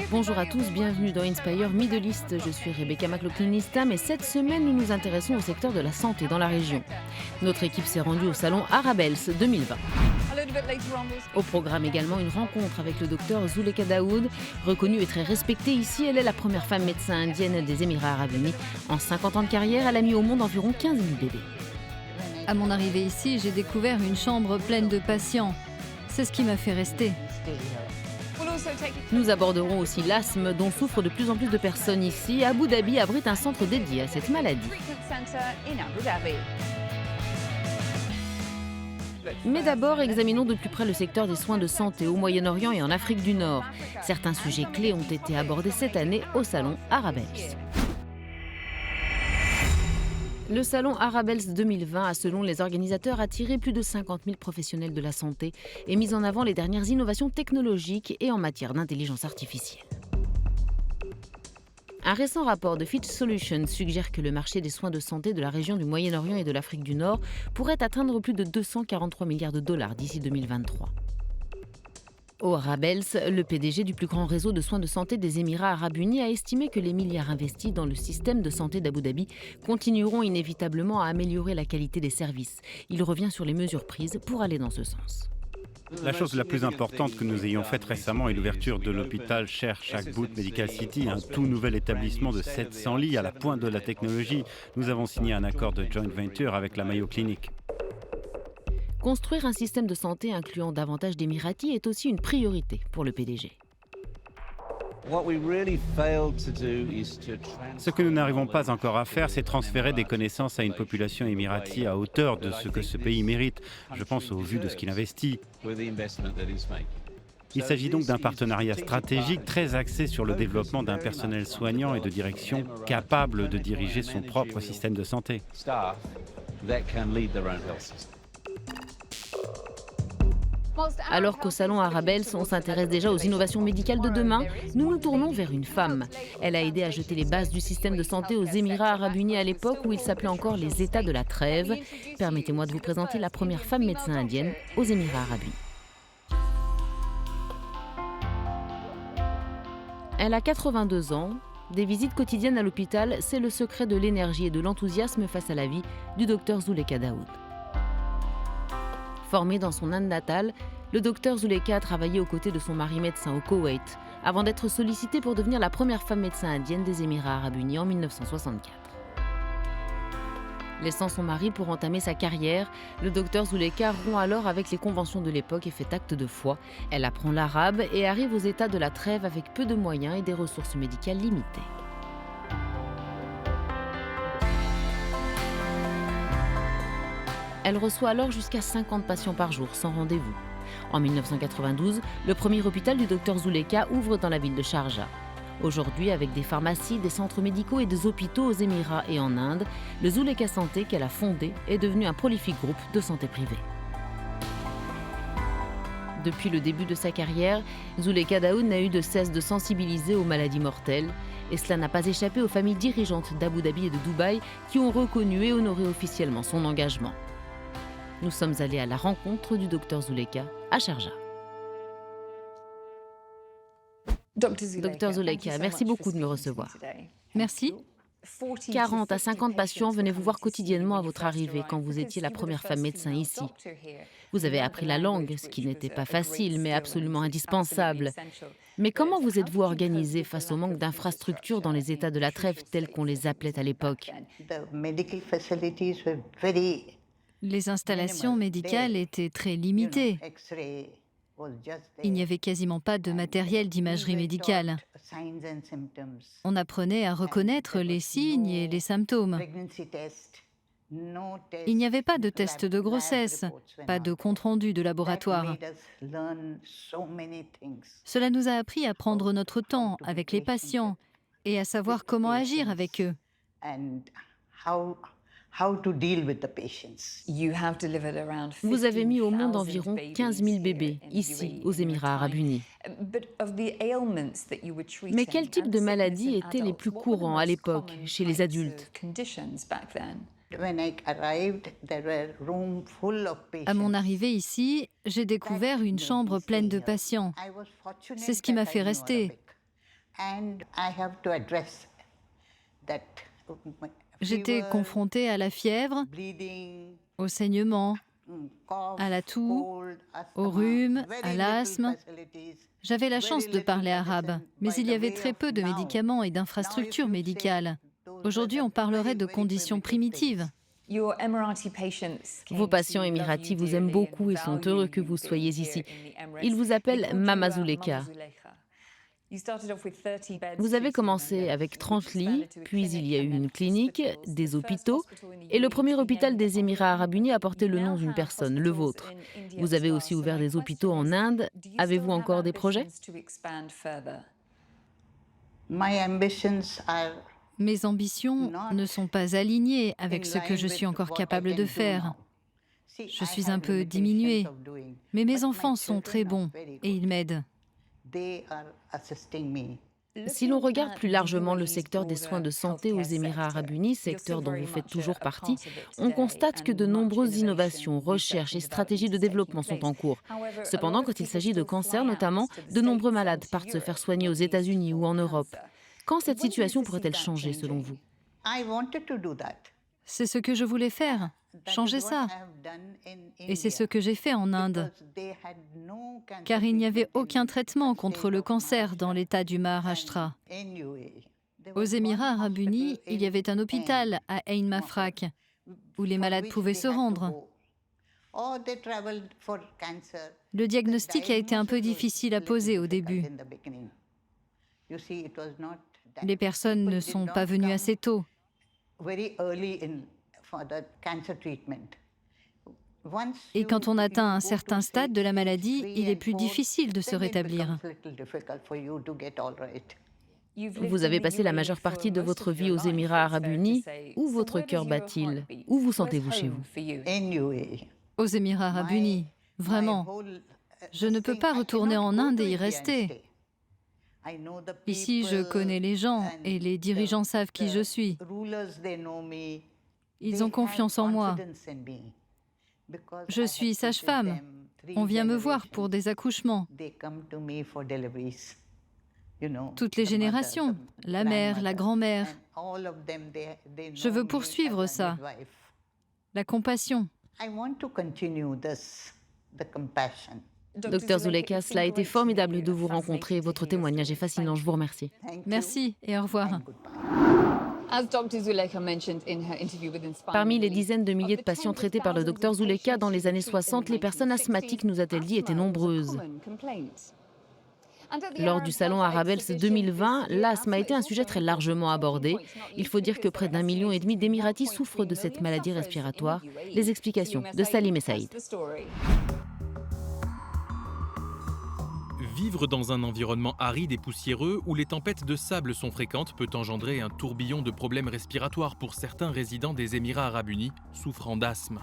Bonjour à tous, bienvenue dans Inspire Middle East. Je suis Rebecca McLaughlin-Istam et cette semaine, nous nous intéressons au secteur de la santé dans la région. Notre équipe s'est rendue au salon Arabels 2020. Au programme également une rencontre avec le docteur Zuleyka Daoud. Reconnue et très respectée ici, elle est la première femme médecin indienne des Émirats Arabes Unis. En 50 ans de carrière, elle a mis au monde environ 15 000 bébés. À mon arrivée ici, j'ai découvert une chambre pleine de patients. C'est ce qui m'a fait rester. Nous aborderons aussi l'asthme dont souffrent de plus en plus de personnes ici. Abu Dhabi abrite un centre dédié à cette maladie. Mais d'abord, examinons de plus près le secteur des soins de santé au Moyen-Orient et en Afrique du Nord. Certains sujets clés ont été abordés cette année au salon Arabels. Le salon Arabels 2020 a, selon les organisateurs, attiré plus de 50 000 professionnels de la santé et mis en avant les dernières innovations technologiques et en matière d'intelligence artificielle. Un récent rapport de Fitch Solutions suggère que le marché des soins de santé de la région du Moyen-Orient et de l'Afrique du Nord pourrait atteindre plus de 243 milliards de dollars d'ici 2023. Au Arabels, le PDG du plus grand réseau de soins de santé des Émirats Arabes Unis a estimé que les milliards investis dans le système de santé d'Abu Dhabi continueront inévitablement à améliorer la qualité des services. Il revient sur les mesures prises pour aller dans ce sens. La chose la plus importante que nous ayons faite récemment est l'ouverture de l'hôpital Sher Shakbout Medical City, un tout nouvel établissement de 700 lits à la pointe de la technologie. Nous avons signé un accord de joint venture avec la Mayo Clinic. Construire un système de santé incluant davantage d'Émiratis est aussi une priorité pour le PDG. Ce que nous n'arrivons pas encore à faire, c'est transférer des connaissances à une population émirati à hauteur de ce que ce pays mérite. Je pense au vu de ce qu'il investit. Il s'agit donc d'un partenariat stratégique très axé sur le développement d'un personnel soignant et de direction capable de diriger son propre système de santé. Alors qu'au salon Arabels, on s'intéresse déjà aux innovations médicales de demain, nous nous tournons vers une femme. Elle a aidé à jeter les bases du système de santé aux Émirats Arabes Unis à l'époque où il s'appelait encore les États de la Trêve. Permettez-moi de vous présenter la première femme médecin indienne aux Émirats Arabes Unis. Elle a 82 ans. Des visites quotidiennes à l'hôpital, c'est le secret de l'énergie et de l'enthousiasme face à la vie du docteur Zuleyka Daoud. Formé dans son Inde natale, le docteur Zuleyka a travaillé aux côtés de son mari médecin au Koweït, avant d'être sollicité pour devenir la première femme médecin indienne des Émirats Arabes Unis en 1964. Laissant son mari pour entamer sa carrière, le docteur Zuleyka rompt alors avec les conventions de l'époque et fait acte de foi. Elle apprend l'arabe et arrive aux États de la Trêve avec peu de moyens et des ressources médicales limitées. Elle reçoit alors jusqu'à 50 patients par jour, sans rendez-vous. En 1992, le premier hôpital du docteur Zuleyka ouvre dans la ville de Sharjah. Aujourd'hui, avec des pharmacies, des centres médicaux et des hôpitaux aux Émirats et en Inde, le Zuleyka Santé qu'elle a fondé est devenu un prolifique groupe de santé privée. Depuis le début de sa carrière, Zuleyka Daoud n'a eu de cesse de sensibiliser aux maladies mortelles. Et cela n'a pas échappé aux familles dirigeantes d'Abu Dhabi et de Dubaï qui ont reconnu et honoré officiellement son engagement. Nous sommes allés à la rencontre du docteur Zuleyka à Sharjah. Docteur Zuleyka, merci beaucoup de me recevoir. Merci. 40 à 50 patients venaient vous voir quotidiennement à votre arrivée quand vous étiez la première femme médecin ici. Vous avez appris la langue, ce qui n'était pas facile, mais absolument indispensable. Mais comment vous êtes-vous organisé face au manque d'infrastructures dans les États de la Trêve tels qu'on les appelait à l'époque? Les installations médicales étaient très limitées. Il n'y avait quasiment pas de matériel d'imagerie médicale. On apprenait à reconnaître les signes et les symptômes. Il n'y avait pas de test de grossesse, pas de compte-rendu de laboratoire. Cela nous a appris à prendre notre temps avec les patients et à savoir comment agir avec eux. Vous avez mis au monde environ 15 000 bébés, ici, aux Émirats Arabes Unis. Mais quel type de maladies étaient les plus courants à l'époque, chez les adultes? À mon arrivée ici, j'ai découvert une chambre pleine de patients. C'est ce qui m'a fait rester. J'étais confrontée à la fièvre, au saignement, à la toux, au rhume, à l'asthme. J'avais la chance de parler arabe, mais il y avait très peu de médicaments et d'infrastructures médicales. Aujourd'hui, on parlerait de conditions primitives. Vos patients émiratis vous aiment beaucoup et sont heureux que vous soyez ici. Ils vous appellent Mama Zuleka. Vous avez commencé avec 30 lits, puis il y a eu une clinique, des hôpitaux, et le premier hôpital des Émirats arabes unis a porté le nom d'une personne, le vôtre. Vous avez aussi ouvert des hôpitaux en Inde. Avez-vous encore des projets? Mes ambitions ne sont pas alignées avec ce que je suis encore capable de faire. Je suis un peu diminuée, mais mes enfants sont très bons et ils m'aident. Si l'on regarde plus largement le secteur des soins de santé aux Émirats arabes unis, secteur dont vous faites toujours partie, on constate que de nombreuses innovations, recherches et stratégies de développement sont en cours. Cependant, quand il s'agit de cancer notamment, de nombreux malades partent se faire soigner aux États-Unis ou en Europe. Quand cette situation pourrait-elle changer selon vous? C'est ce que je voulais faire, changer ça. Et c'est ce que j'ai fait en Inde. Car il n'y avait aucun traitement contre le cancer dans l'État du Maharashtra. Aux Émirats arabes unis, il y avait un hôpital à Ain Mafraq où les malades pouvaient se rendre. Le diagnostic a été un peu difficile à poser au début. Les personnes ne sont pas venues assez tôt. Et quand on atteint un certain stade de la maladie, il est plus difficile de se rétablir. Vous avez passé la majeure partie de votre vie aux Émirats arabes unis. Où votre cœur bat-il? Où vous sentez-vous chez vous? Aux Émirats arabes unis, vraiment. Je ne peux pas retourner en Inde et y rester. Ici, je connais les gens et les dirigeants savent qui je suis. Ils ont confiance en moi. Je suis sage-femme. On vient me voir pour des accouchements. Toutes les générations, la mère, la grand-mère. Je veux poursuivre ça. La compassion. Docteur Zuleka, cela a été formidable de vous rencontrer. Votre témoignage est fascinant. Je vous remercie. Merci et au revoir. Parmi les dizaines de milliers de patients traités par le docteur Zuleka dans les années 60, les personnes asthmatiques, nous a-t-elle dit, étaient nombreuses. Lors du salon Arabels 2020, l'asthme a été un sujet très largement abordé. Il faut dire que près d'1,5 million d'Émiratis souffrent de cette maladie respiratoire. Les explications de Salim et Saïd. Vivre dans un environnement aride et poussiéreux où les tempêtes de sable sont fréquentes peut engendrer un tourbillon de problèmes respiratoires pour certains résidents des Émirats arabes unis souffrant d'asthme.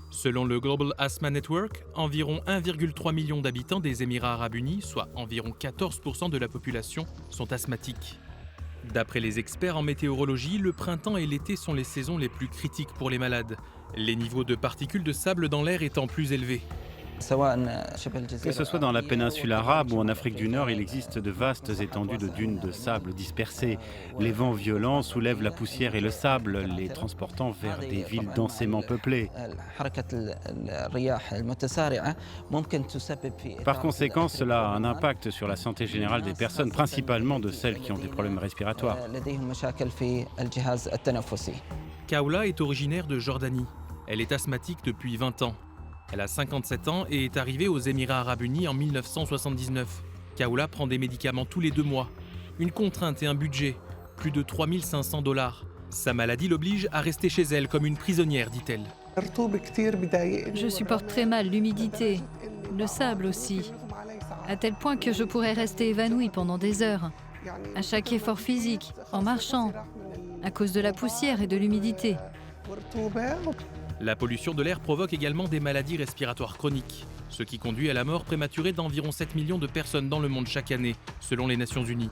Selon le Global Asthma Network, environ 1,3 million d'habitants des Émirats arabes unis, soit environ 14% de la population, sont asthmatiques. D'après les experts en météorologie, le printemps et l'été sont les saisons les plus critiques pour les malades, les niveaux de particules de sable dans l'air étant plus élevés. Que ce soit dans la péninsule arabe ou en Afrique du Nord, il existe de vastes étendues de dunes de sable dispersées. Les vents violents soulèvent la poussière et le sable, les transportant vers des villes densément peuplées. Par conséquent, cela a un impact sur la santé générale des personnes, principalement de celles qui ont des problèmes respiratoires. Kaoula est originaire de Jordanie. Elle est asthmatique depuis 20 ans. Elle a 57 ans et est arrivée aux Émirats arabes unis en 1979. Kaoula prend des médicaments tous les 2 mois. Une contrainte et un budget, plus de $3 500. Sa maladie l'oblige à rester chez elle comme une prisonnière, dit-elle. Je supporte très mal l'humidité, le sable aussi, à tel point que je pourrais rester évanouie pendant des heures, à chaque effort physique, en marchant, à cause de la poussière et de l'humidité. La pollution de l'air provoque également des maladies respiratoires chroniques, ce qui conduit à la mort prématurée d'environ 7 millions de personnes dans le monde chaque année, selon les Nations Unies.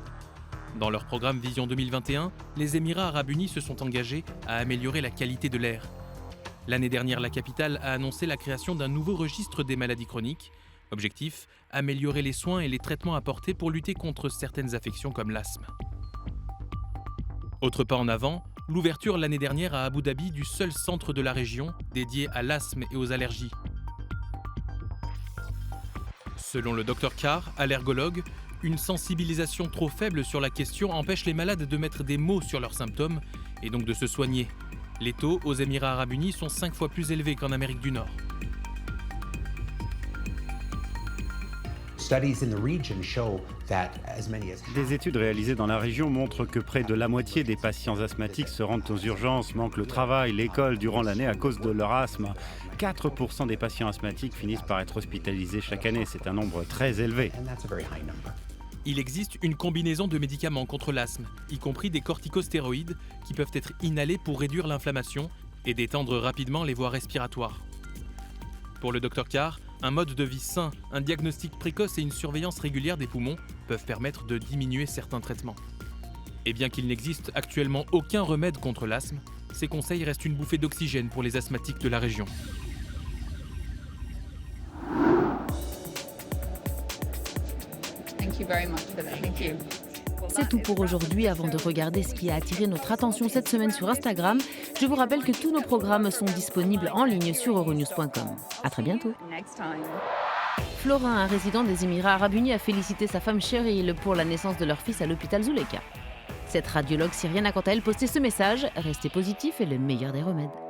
Dans leur programme Vision 2021, les Émirats arabes unis se sont engagés à améliorer la qualité de l'air. L'année dernière, la capitale a annoncé la création d'un nouveau registre des maladies chroniques, Objectif, améliorer les soins et les traitements apportés pour lutter contre certaines affections comme l'asthme. Autre pas en avant, l'ouverture l'année dernière à Abu Dhabi du seul centre de la région dédié à l'asthme et aux allergies. Selon le Dr Carr, allergologue, une sensibilisation trop faible sur la question empêche les malades de mettre des mots sur leurs symptômes et donc de se soigner. Les taux aux Émirats arabes unis sont 5 fois plus élevés qu'en Amérique du Nord. Des études réalisées dans la région montrent que près de la moitié des patients asthmatiques se rendent aux urgences, manquent le travail, l'école durant l'année à cause de leur asthme. 4% des patients asthmatiques finissent par être hospitalisés chaque année. C'est un nombre très élevé. Il existe une combinaison de médicaments contre l'asthme, y compris des corticostéroïdes qui peuvent être inhalés pour réduire l'inflammation et détendre rapidement les voies respiratoires. Pour le Dr Carr, un mode de vie sain, un diagnostic précoce et une surveillance régulière des poumons peuvent permettre de diminuer certains traitements. Et bien qu'il n'existe actuellement aucun remède contre l'asthme, ces conseils restent une bouffée d'oxygène pour les asthmatiques de la région. C'est tout pour aujourd'hui. Avant de regarder ce qui a attiré notre attention cette semaine sur Instagram, je vous rappelle que tous nos programmes sont disponibles en ligne sur euronews.com. À très bientôt. Florin, un résident des Émirats arabes unis, a félicité sa femme Cheryl pour la naissance de leur fils à l'hôpital Zuleka. Cette radiologue syrienne a quant à elle posté ce message: restez positif est le meilleur des remèdes.